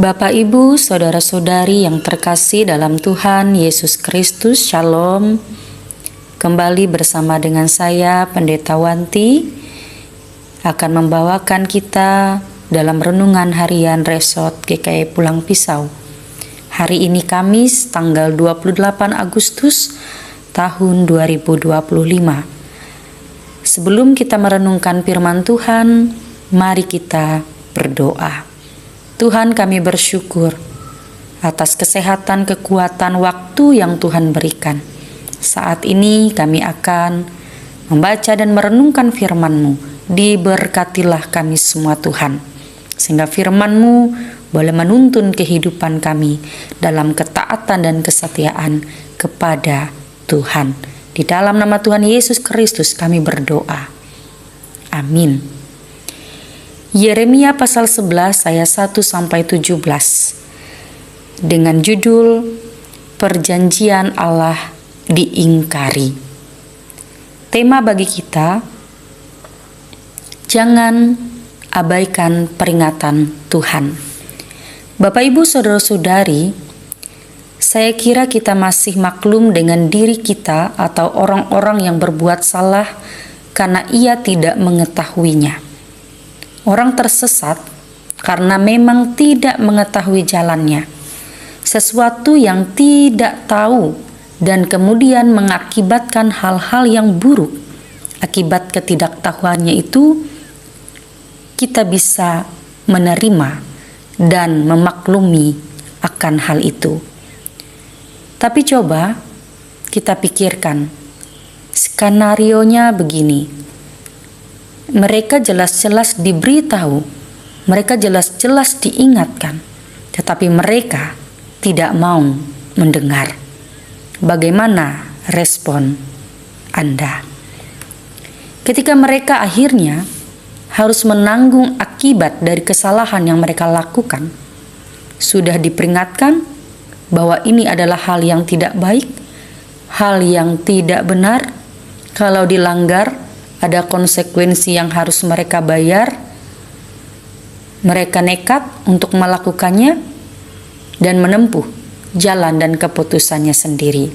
Bapak, Ibu, Saudara-saudari yang terkasih dalam Tuhan Yesus Kristus, Shalom. Kembali bersama dengan saya, Pendeta Wanti, akan membawakan kita dalam renungan harian Resort GKI Pulang Pisau. Hari ini Kamis, tanggal 28 Agustus tahun 2025. Sebelum kita merenungkan firman Tuhan, mari kita berdoa. Tuhan, kami bersyukur atas kesehatan, kekuatan, waktu yang Tuhan berikan. Saat ini kami akan membaca dan merenungkan firman-Mu. Diberkatilah kami semua Tuhan, sehingga firman-Mu boleh menuntun kehidupan kami dalam ketaatan dan kesetiaan kepada Tuhan. Di dalam nama Tuhan Yesus Kristus kami berdoa. Amin. Yeremia pasal 11 ayat 1-17 dengan judul Perjanjian Allah diingkari. Tema bagi kita, jangan abaikan peringatan Tuhan. Bapak, Ibu, Saudara-saudari, saya kira kita masih maklum dengan diri kita atau orang-orang yang berbuat salah karena ia tidak mengetahuinya. Orang tersesat karena memang tidak mengetahui jalannya. Sesuatu yang tidak tahu dan kemudian mengakibatkan hal-hal yang buruk. Akibat ketidaktahuannya itu, kita bisa menerima dan memaklumi akan hal itu. Tapi coba kita pikirkan, skenarionya begini. Mereka jelas-jelas diberitahu, mereka jelas-jelas diingatkan, tetapi mereka tidak mau mendengar. Bagaimana respon Anda? Ketika mereka akhirnya harus menanggung akibat dari kesalahan yang mereka lakukan, sudah diperingatkan bahwa ini adalah hal yang tidak baik, hal yang tidak benar, kalau dilanggar ada konsekuensi yang harus mereka bayar. Mereka nekat untuk melakukannya dan menempuh jalan dan keputusannya sendiri.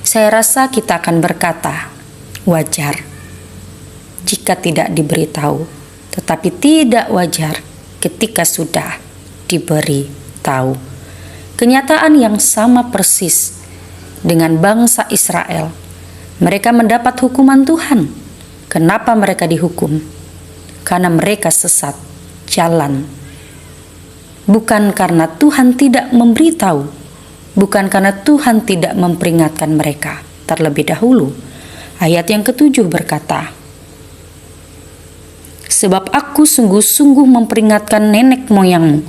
Saya rasa kita akan berkata, wajar jika tidak diberitahu, tetapi tidak wajar ketika sudah diberitahu. Kenyataan yang sama persis dengan bangsa Israel. Mereka mendapat hukuman Tuhan. Kenapa mereka dihukum? Karena mereka sesat jalan. Bukan karena Tuhan tidak memberitahu, bukan karena Tuhan tidak memperingatkan mereka terlebih dahulu. Ayat yang ke-7 berkata, sebab aku sungguh-sungguh memperingatkan nenek moyangmu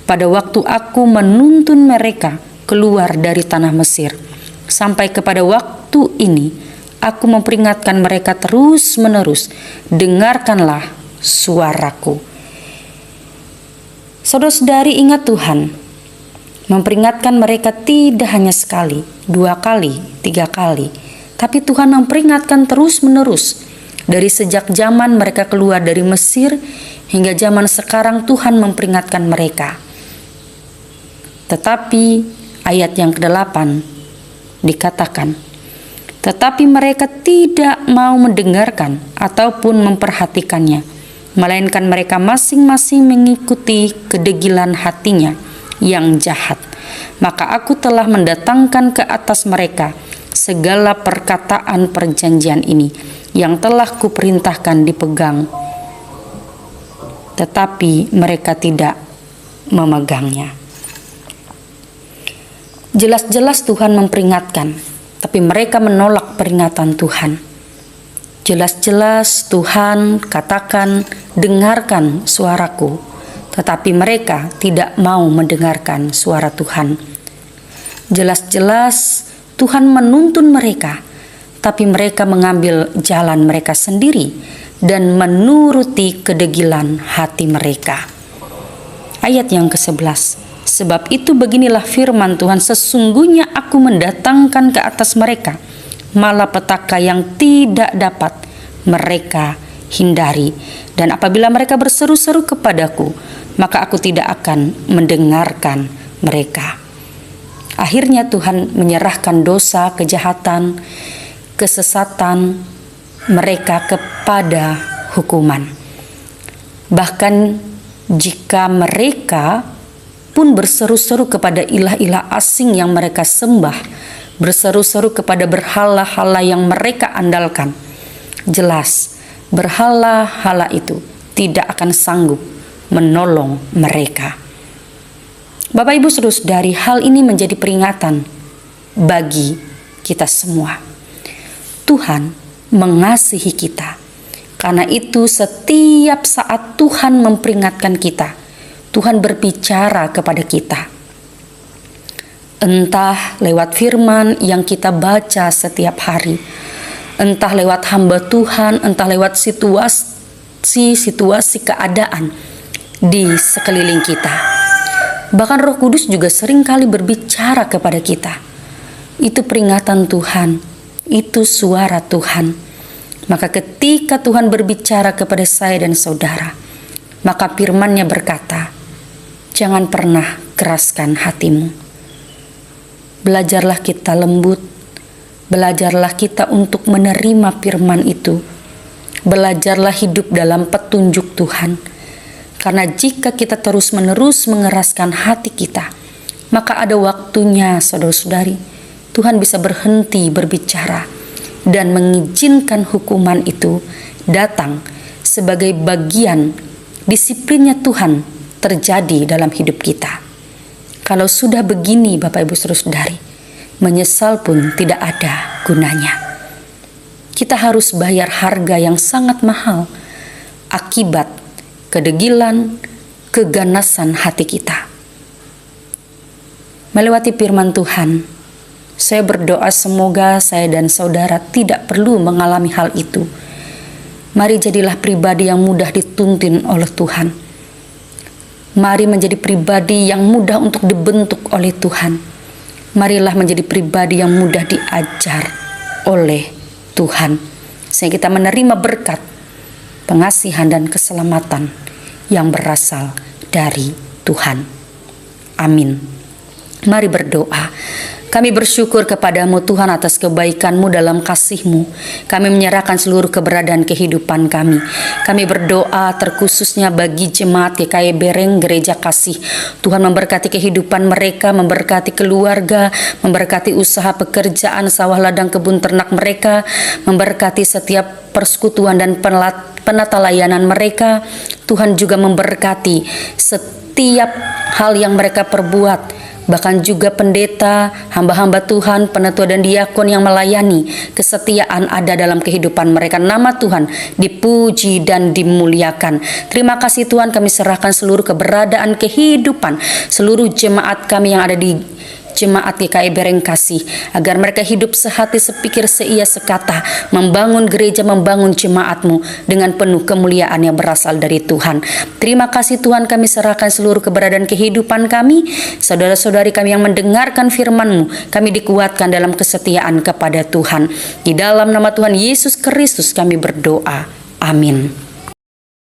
pada waktu aku menuntun mereka keluar dari tanah Mesir. Sampai kepada waktu ini, aku memperingatkan mereka terus-menerus, dengarkanlah suaraku. Saudara-saudari, ingat Tuhan memperingatkan mereka tidak hanya sekali, 2 kali, 3 kali, tapi Tuhan memperingatkan terus-menerus. Dari sejak zaman mereka keluar dari Mesir hingga zaman sekarang Tuhan memperingatkan mereka. Tetapi ayat yang ke-8 dikatakan, tetapi mereka tidak mau mendengarkan ataupun memperhatikannya, melainkan mereka masing-masing mengikuti kedegilan hatinya yang jahat. Maka aku telah mendatangkan ke atas mereka segala perkataan perjanjian ini yang telah kuperintahkan dipegang, tetapi mereka tidak memegangnya. Jelas-jelas Tuhan memperingatkan, tapi mereka menolak peringatan Tuhan. Jelas-jelas Tuhan katakan, dengarkan suaraku, tetapi mereka tidak mau mendengarkan suara Tuhan. Jelas-jelas Tuhan menuntun mereka, tapi mereka mengambil jalan mereka sendiri dan menuruti kedegilan hati mereka. Ayat yang ke-11, sebab itu beginilah firman Tuhan, sesungguhnya aku mendatangkan ke atas mereka malapetaka yang tidak dapat mereka hindari. Dan apabila mereka berseru-seru kepadaku, maka aku tidak akan mendengarkan mereka. Akhirnya Tuhan menyerahkan dosa, kejahatan, kesesatan mereka kepada hukuman. Bahkan jika mereka pun berseru-seru kepada ilah-ilah asing yang mereka sembah, berseru-seru kepada berhala-hala yang mereka andalkan, jelas berhala-hala itu tidak akan sanggup menolong mereka. Bapak Ibu Saudara-saudari, hal ini menjadi peringatan bagi kita semua. Tuhan mengasihi kita. Karena itu setiap saat Tuhan memperingatkan kita, Tuhan berbicara kepada kita. Entah lewat firman yang kita baca setiap hari, entah lewat hamba Tuhan, entah lewat situasi keadaan di sekeliling kita. Bahkan Roh Kudus juga sering kali berbicara kepada kita. Itu peringatan Tuhan, itu suara Tuhan. Maka ketika Tuhan berbicara kepada saya dan saudara, maka firman-Nya berkata, jangan pernah keraskan hatimu. Belajarlah kita lembut, belajarlah kita untuk menerima firman itu. Belajarlah hidup dalam petunjuk Tuhan. Karena jika kita terus-menerus mengeraskan hati kita, maka ada waktunya, saudara-saudari, Tuhan bisa berhenti berbicara dan mengizinkan hukuman itu datang sebagai bagian disiplinnya Tuhan terjadi dalam hidup kita. Kalau sudah begini, Bapak Ibu Saudara-saudari, menyesal pun tidak ada gunanya. Kita harus bayar harga yang sangat mahal akibat kedegilan, keganasan hati kita. Melewati firman Tuhan, saya berdoa semoga saya dan saudara tidak perlu mengalami hal itu. Mari jadilah pribadi yang mudah dituntun oleh Tuhan. Mari menjadi pribadi yang mudah untuk dibentuk oleh Tuhan. Marilah menjadi pribadi yang mudah diajar oleh Tuhan, sehingga kita menerima berkat, pengasihan dan keselamatan yang berasal dari Tuhan. Amin. Mari berdoa. Kami bersyukur kepadamu Tuhan atas kebaikan-Mu dalam kasih-Mu. Kami menyerahkan seluruh keberadaan kehidupan kami. Kami berdoa terkhususnya bagi jemaat GKI Bereng Gereja Kasih. Tuhan memberkati kehidupan mereka, memberkati keluarga, memberkati usaha pekerjaan, sawah ladang kebun ternak mereka, memberkati setiap persekutuan dan penata layanan mereka. Tuhan juga memberkati setiap hal yang mereka perbuat. Bahkan juga pendeta, hamba-hamba Tuhan, penatua dan diakon yang melayani, kesetiaan ada dalam kehidupan mereka. Nama Tuhan dipuji dan dimuliakan. Terima kasih Tuhan, kami serahkan seluruh keberadaan kehidupan seluruh jemaat kami yang ada di Jemaat GKI Bereng Kasih, agar mereka hidup sehati, sepikir, seia, sekata, membangun gereja, membangun jemaat-Mu dengan penuh kemuliaan yang berasal dari Tuhan. Terima kasih Tuhan, kami serahkan seluruh keberadaan kehidupan kami, saudara-saudari kami yang mendengarkan firman-Mu, kami dikuatkan dalam kesetiaan kepada Tuhan. Di dalam nama Tuhan Yesus Kristus kami berdoa. Amin.